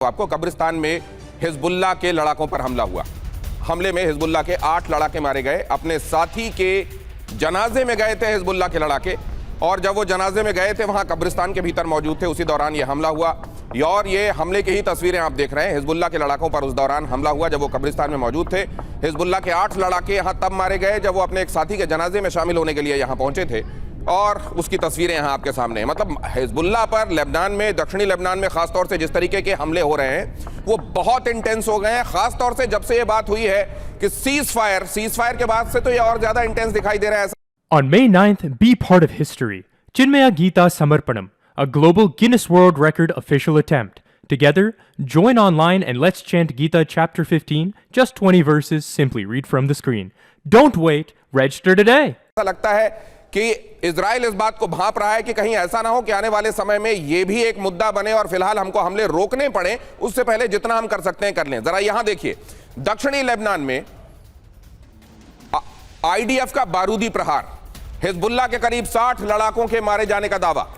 आपको कब्रिस्तान में हिजबुल्लाह के लड़ाकों पर हमला हुआ। हमले में हिजबुल्लाह के 8 लड़ाके मारे गए। अपने साथी के जनाजे में गए थे हिजबुल्लाह के लड़ाके, और जब वो जनाजे में गए थे वहां कब्रिस्तान के भीतर मौजूद थे, उसी दौरान ये हमला हुआ। और ये हमले की ही तस्वीरें आप देख रहे हैं। हिजबुल्लाह के लड़ाकों पर उस दौरान हमला हुआ जब वो कब्रिस्तान में मौजूद थे। हिजबुल्लाह के 8 लड़ाके यहां तब मारे गए जब वो अपने एक साथी के जनाजे में शामिल होने के लिए यहां पहुंचे थे, और उसकी तस्वीरें यहां आपके सामने हैं। मतलब हिजबुल्लाह पर लेबनान में, दक्षिणी लेबनान में खासतौर से जिस तरीके के हमले हो रहे हैं वो बहुत इंटेंस हो गए हैं। खासतौर से जब से ये बात हुई है कि सीज फायर के बाद से तो ये और ज्यादा इंटेंस दिखाई दे रहा है। On May 9th, be part of history. Chinmaya Gita Samarpanam, a global Guinness World Record official attempt. Together, join online and let's chant Gita chapter 15, just 20 verses, simply read from the screen. Don't wait, register today. ऐसा लगता है कि Israel इस बात को भांप रहा है कि कहीं ऐसा ना हो कि आने वाले समय में ये भी एक मुद्दा बने और फिलहाल हमको हमले रोकने पड़े, उससे पहले जितना हम कर सकते हैं कर लें। जरा यहां देखिए, दक्षिणी लेबनान में आईडीएफ का बारूदी प्रहार, हिजबुल्लाह के करीब 60 लड़ाकों के मारे जाने का दावा।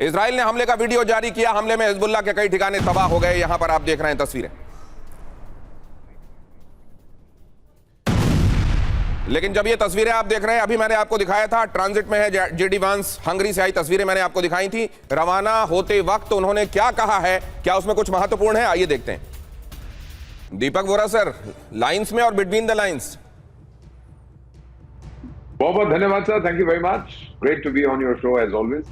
इजराइल ने हमले का वीडियो जारी किया। हमले में हिजबुल्लाह के कई ठिकाने तबाह हो गए। यहां पर आप देख रहे हैं तस्वीरें। लेकिन जब ये तस्वीरें आप देख रहे हैं, अभी मैंने आपको दिखाया था, ट्रांजिट में है जेडी वांस, हंगरी से आई तस्वीरें मैंने आपको दिखाई थी। रवाना होते वक्त उन्होंने क्या कहा है, क्या उसमें कुछ महत्वपूर्ण है, आइए देखते हैं। दीपक वोरा सर, लाइंस में और बिटवीन द लाइंस। बहुत बहुत धन्यवाद sir, thank you very much, great to be on your show as always.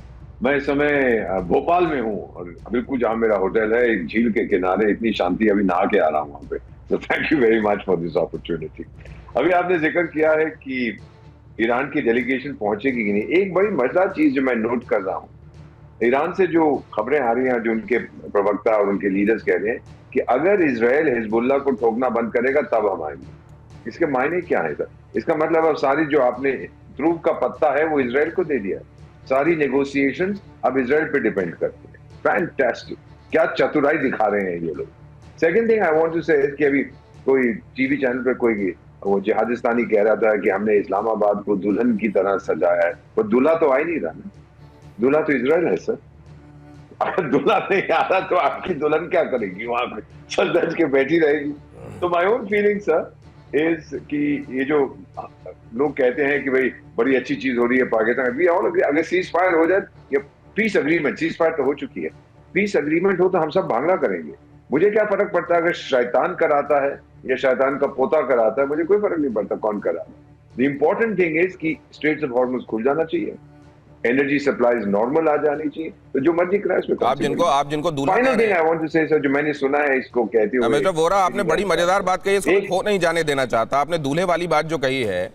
मैं इस समय भोपाल में हूँ और बिल्कुल जहां मेरा होटल है, एक झील के किनारे, इतनी शांति, अभी नहा के आ रहा हूँ वहां पे। तो thank you very much for this opportunity. अभी आपने जिक्र किया है कि ईरान की डेलीगेशन पहुंचेगी कि नहीं। एक बड़ी मजेदार चीज जो मैं नोट कर रहा हूँ, ईरान से जो खबरें आ रही हैं, जो उनके प्रवक्ता और उनके लीडर्स कह रहे हैं कि अगर इजराइल हिजबुल्लाह को ठोकना बंद करेगा तब हम आएंगे। इसके मायने क्या है सर? इसका मतलब अब सारी जो आपने ध्रुव का पत्ता है वो इजराइल को दे दिया, सारी नेगोशिएशंस अब इजराइल पे डिपेंड करती है। फैंटास्टिक, क्या चतुराई दिखा रहे हैं ये लोग। Second thing I want to say कि अभी कोई टीवी चैनल पे कोई वो जिहादिस्तानी कह रहा था कि हमने इस्लामाबाद को दुल्हन की तरह सजाया है। वो दूल्हा तो आ ही नहीं रहा ना, दूल्हा तो इजराइल है सर। अगर दूल्हा नहीं आ रहा तो आपकी दुल्हन क्या करेगी? वहां पे सर दर्ज के बैठी रहेगी। तो my own feeling sir is कि ये जो लोग कहते हैं कि भाई बड़ी अच्छी चीज हो रही है पाकिस्तान, वी ऑल एग्री, अगर सीज फायर हो जाए, ये पीस अग्रीमेंट, सीज फायर तो हो चुकी है, पीस अग्रीमेंट हो तो हम सब भांगना करेंगे। मुझे क्या फर्क पड़ता है अगर शैतान कराता है या शैतान का पोता कराता है, मुझे कोई फर्क नहीं पड़ता कौन करा रहा है। द इम्पोर्टेंट थिंग इज कि स्ट्रेट्स ऑफ हॉर्मुज खुल जाना चाहिए, एनर्जी सप्लाईज नॉर्मल आ जानी चाहिए, तो जो मर्जी कराए उसमें। आप जिनको दूल्हा final thing I want to say sir, जो मैंने सुना है इसको कहते हुए, मिस्टर वोरा, आपने बड़ी मजेदार बात कही, इसको हो नहीं जाने देना चाहता। आपने दूल्हे वाली बात जो कही है,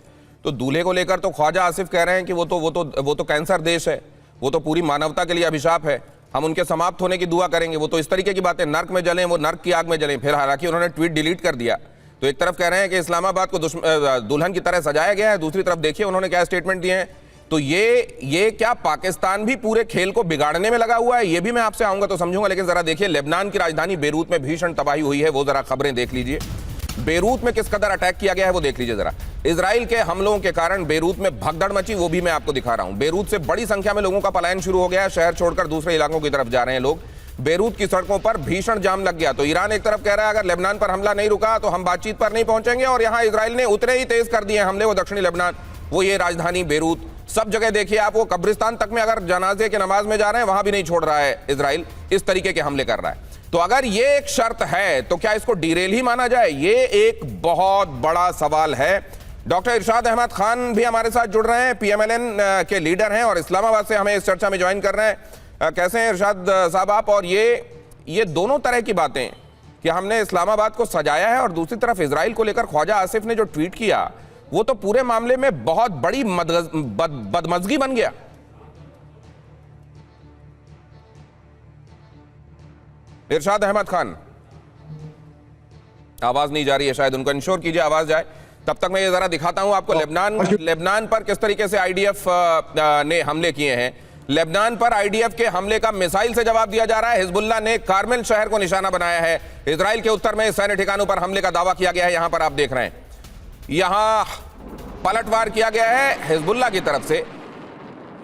तो दूल्हे को लेकर तो ख्वाजा आसिफ कह रहे हैं कि वो तो कैंसर देश है, वो तो पूरी मानवता के लिए अभिशाप है, हम उनके समाप्त होने की दुआ करेंगे। वो तो इस तरीके की बातें, नर्क में जलें, वो नर्क की आग में जलें। फिर हालांकि उन्होंने ट्वीट डिलीट कर दिया। तो एक तरफ कह रहे हैं कि इस्लामाबाद को दुल्हन की तरह सजाया गया है, दूसरी तरफ देखिए उन्होंने क्या स्टेटमेंट दिए हैं। तो ये क्या पाकिस्तान भी पूरे खेल को बिगाड़ने में लगा हुआ है? ये भी मैं आपसे आऊंगा तो समझूंगा, लेकिन जरा देखिए, लेबनान की राजधानी बेरूत में भीषण तबाही हुई है, वो जरा खबरें देख लीजिए। बेरूत में किस कदर अटैक किया गया है वो देख लीजिए जरा। इजराइल के हमलों के कारण बेरूत में भगदड़ मची, वो भी मैं आपको दिखा रहा हूं। बेरूत से बड़ी संख्या में लोगों का पलायन शुरू हो गया है, शहर छोड़कर दूसरे इलाकों की तरफ जा रहे हैं लोग। बेरूत की सड़कों पर भीषण जाम लग गया। तो ईरान एक तरफ कह रहा है अगर लेबनान पर हमला नहीं रुका तो हम बातचीत पर नहीं पहुंचेंगे, और यहां इजराइल ने उतने ही तेज कर दिए हमले, वो दक्षिणी लेबनान, वो ये राजधानी बेरूत, सब जगह देखिए आप। वो कब्रिस्तान तक में अगर जनाजे के नमाज में जा रहे हैं वहां भी नहीं छोड़ रहा है इजराइल, इस तरीके के हमले कर रहा है। तो अगर ये एक शर्त है तो क्या इसको डीरेल ही माना जाए? ये एक बहुत बड़ा सवाल है। डॉक्टर इरशाद अहमद खान भी हमारे साथ जुड़ रहे हैं, पीएमएलएन के लीडर हैं और इस्लामाबाद से हमें इस चर्चा में ज्वाइन कर रहे हैं। कैसे हैं इरशाद साहब आप? और ये दोनों तरह की बातें कि हमने इस्लामाबाद को सजाया है और दूसरी तरफ इजराइल को लेकर ख्वाजा आसिफ ने जो ट्वीट किया, वो तो पूरे मामले में बहुत बड़ी बदमजगी बन गया। इरशाद अहमद खान, आवाज नहीं जा रही है, शायद उनको इंश्योर कीजिए आवाज जाए। तब तक मैं ये जरा दिखाता हूं आपको लेबनान पर किस तरीके से आईडीएफ ने हमले किए हैं। लेबनान पर आईडीएफ के हमले का मिसाइल से जवाब दिया जा रहा है। हिजबुल्लाह ने कार्मेल शहर को निशाना बनाया है। इजराइल के उत्तर में सैन्य ठिकानों पर हमले का दावा किया गया है। यहां पर आप देख रहे हैं, यहां पलटवार किया गया है हिजबुल्लाह की तरफ से।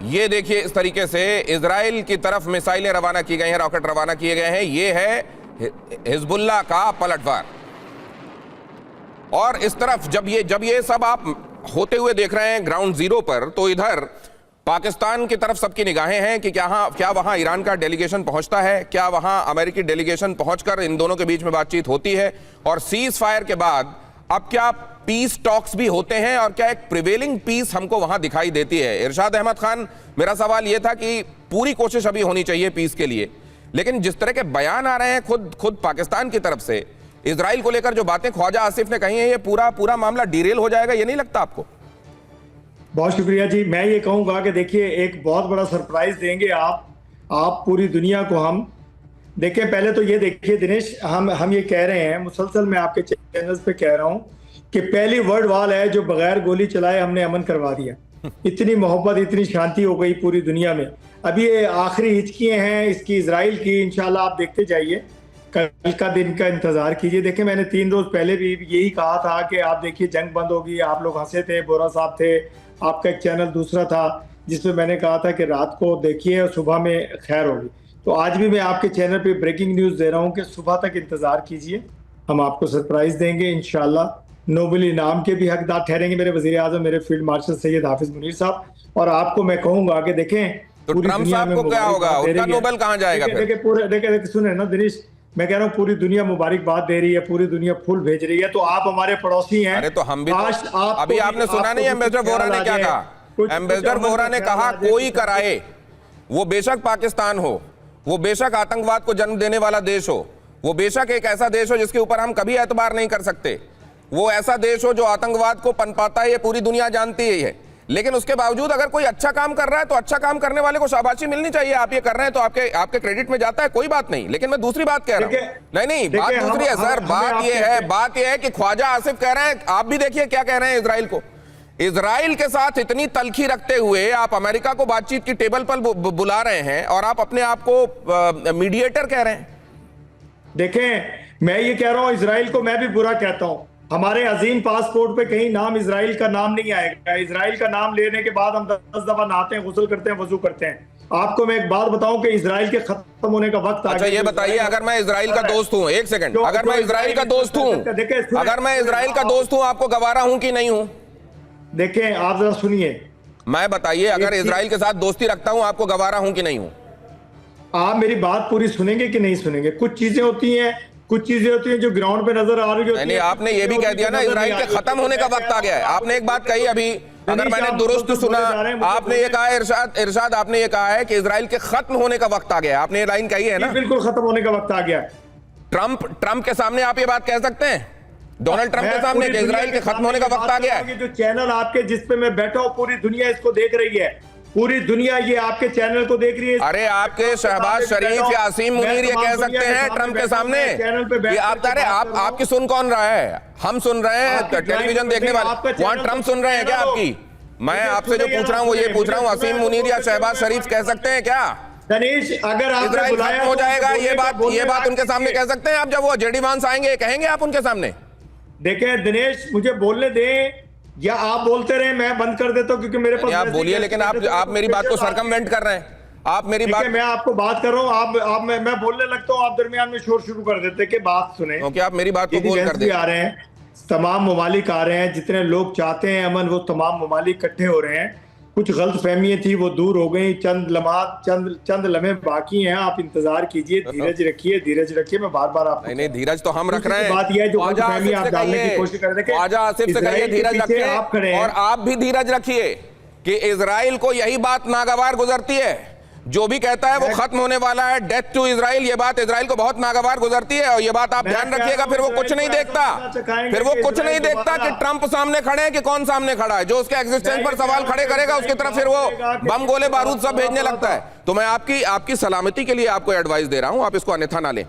ये देखिए इस तरीके से इजराइल की तरफ मिसाइलें रवाना की गई हैं, रॉकेट रवाना किए गए हैं। ये है हिजबुल्लाह का पलटवार। और इस तरफ जब ये सब आप होते हुए देख रहे हैं ग्राउंड जीरो पर, तो इधर पाकिस्तान की तरफ सबकी निगाहें हैं कि क्या वहां ईरान का डेलीगेशन पहुंचता है, क्या वहां अमेरिकी डेलीगेशन पहुंचकर इन दोनों के बीच में बातचीत होती है, और सीज फायर के बाद अब क्या पीस टॉक्स भी होते हैं, और क्या एक प्रिवेलिंग पीस हमको वहां दिखाई देती है। इरशाद अहमद खान, मेरा सवाल यह था कि पूरी कोशिश अभी होनी चाहिए पीस के लिए, लेकिन जिस तरह के बयान आ रहे हैं खुद पाकिस्तान की तरफ से इजराइल को लेकर, जो बातें ख्वाजा आसिफ ने कही हैं, ये पूरा मामला डिरेल हो जाएगा, ये नहीं लगता आपको? बहुत शुक्रिया जी। मैं ये कहूंगा कि देखिए एक बहुत बड़ा सरप्राइज देंगे आप पूरी दुनिया को। हम देखिए, पहले तो ये देखिए दिनेश, हम ये कह रहे हैं मुसलसल, मैं आपके चैनल्स पे कह रहा हूं कि पहली वर्ल्ड वॉर है जो बगैर गोली चलाए हमने अमन करवा दिया। इतनी मोहब्बत, इतनी शांति हो गई पूरी दुनिया में। अभी ये आखिरी हिचकियां हैं इसकी इजराइल की, इंशाल्लाह आप देखते जाइए, कल का दिन का इंतजार कीजिए। देखिए, मैंने 3 रोज पहले भी यही कहा था कि आप देखिए जंग बंद होगी, आप लोग हंसे थे, बोरा साहब थे, आपका एक चैनल दूसरा था जिसमें मैंने कहा था कि रात को देखिए और सुबह में खैर होगी। तो आज भी मैं आपके चैनल पे ब्रेकिंग न्यूज दे रहा हूं कि सुबह तक इंतजार कीजिए, हम आपको सरप्राइज देंगे इंशाल्लाह। नोबेल इनाम के भी हकदार ठहरेंगे मेरे वजीर आजम, मेरे फील्ड मार्शल सैयद हाफिज मुनीर साहब। और आपको मैं कहूंगा कि देखें तो ट्रम्प साहब को क्या होगा, उनका नोबेल कहां जाएगा? देखिए सुने ना दिनेश, मैं कह रहा हूँ पूरी दुनिया मुबारकबाद दे रही है, पूरी दुनिया फूल भेज रही है, तो आप हमारे पड़ोसी हैं। अरे तो हम भी अभी आपने सुना नहीं एम्बेसडर वोहरा ने क्या कहा? एम्बेसडर वोहरा ने कहा कोई कराए, वो बेशक पाकिस्तान हो, वो बेशक आतंकवाद को जन्म देने वाला देश हो, वो बेशक एक ऐसा देश हो जिसके ऊपर हम कभी एतबार नहीं कर सकते, वो ऐसा देश हो जो आतंकवाद को पनपाता है, ये पूरी दुनिया जानती है, लेकिन उसके बावजूद अगर कोई अच्छा काम कर रहा है तो अच्छा काम करने वाले को शाबाशी मिलनी चाहिए। आप ये कर रहे हैं तो आपके क्रेडिट में जाता है, कोई बात नहीं। लेकिन मैं दूसरी बात कह रहा हूं, नहीं बात दूसरी है सर। बात ये है कि ख्वाजा आसिफ कह रहे हैं, आप भी देखिए क्या कह रहे हैं इजराइल को। इजराइल के साथ इतनी तलखी रखते हुए आप अमेरिका को बातचीत की टेबल पर बुला रहे हैं और आप अपने आप को मीडिएटर कह रहे हैं। देखें, मैं ये कह रहा हूं इजराइल को मैं भी बुरा कहता हूं। हमारे अजीम पासपोर्ट पे कहीं नाम इजराइल का नाम नहीं आएगा। इजराइल का नाम लेने के बाद हम 10 दफा नहाते हैं, गुस्ल करते हैं, वजू करते हैं। आपको मैं एक बात बताऊं कि इजराइल के खत्म होने का वक्त आ गया। अच्छा ये बताइए, अगर मैं इजराइल का दोस्त हूं, एक सेकंड, अगर मैं इजराइल का दोस्त हूं, आपको गवारा हूं कि नहीं हूं? देखें, आप जरा सुनिए, मैं बताइए, अगर इजराइल के साथ दोस्ती रखता हूं, आपको गवारा हूं कि नहीं हूं? आप मेरी बात पूरी सुनेंगे कि नहीं सुनेंगे? कुछ चीजें होती हैं जो ग्राउंड पे नजर आ रही है। नहीं, आपने ये भी कह दिया ना इजराइल के खत्म होने का वक्त आ गया है। आपने एक बात कही अभी, अगर मैंने दुरुस्त सुना, आपने ये कहा इरशाद, आपने ये कहा है कि इजराइल के खत्म होने का वक्त आ गया है। आपने ये लाइन कही है ना? बिल्कुल खत्म होने का वक्त आ गया। ट्रंप के सामने आप ये बात कह सकते हैं, डोनाल्ड ट्रंप के सामने, कि इजराइल के खत्म होने का वक्त आ गया है? जो चैनल आपके जिस पे मैं बैठा हूँ, पूरी दुनिया इसको देख रही है, पूरी दुनिया ये आपके चैनल को देख रही है। अरे आपके शहबाज शरीफ या असीम मुनीर ये कह सकते हैं ट्रंप के सामने? ये आपकी सुन कौन रहा है? हम सुन रहे हैं, टेलीविजन देखने वाले वहां ट्रंप सुन रहे हैं क्या आपकी? मैं आपसे जो पूछ रहा हूँ वो ये पूछ रहा हूँ, असीम मुनीर या शहबाज शरीफ कह सकते हैं क्या दिनेश, अगर इजराइल खत्म हो जाएगा? ये बात उनके सामने कह सकते हैं आप? जब वो जेडी वांस आएंगे कहेंगे आप उनके सामने? देखें दिनेश, मुझे बोलने दें, या आप बोलते रहे, मैं बंद कर देता हूं, क्योंकि मेरे पास आप बोलिए, लेकिन आप मेरी बात को सरकमवेंट कर रहे हैं। आप मेरी बात, मैं आपको बात कर रहा हूं, मैं बोलने लगता हूं, आप दरमियान में शोर शुरू कर देते कि बात सुने। क्योंकि आप मेरी बात को बोल कर दे। आ रहे हैं, तमाम ममालिक आ रहे हैं, जितने लोग चाहते हैं अमन, वो तमाम ममालिक इकट्ठे हो रहे हैं। कुछ गलत फहमियां थी वो दूर हो गई, चंद लम्हे बाकी हैं। आप इंतजार कीजिए, धीरज रखिए। मैं बार बार आप नहीं, धीरज तो हम रख रहे हैं। बात यह है जो गलतफहमी आप डालने की कोशिश कर रहे थे, ख्वाजा आसिफ से कहिए धीरज रखिए, और आप भी धीरज रखिए कि इजराइल को यही बात नागवार गुजरती है। जो भी कहता है वो खत्म होने वाला है, डेथ टू इजराइल, ये बात इजराइल को बहुत नागवार गुजरती है। और ये बात आप ध्यान रखिएगा, फिर वो कुछ नहीं देखता कि ट्रंप सामने खड़े हैं कि कौन सामने खड़ा है। जो उसके एग्जिस्टेंस पर सवाल खड़े करेगा उसकी तरफ फिर वो बम गोले बारूद सब भेजने लगता है। तो मैं आपकी सलामती के लिए आपको एडवाइस दे रहा हूं, आप इसको अन्यथा ना लें।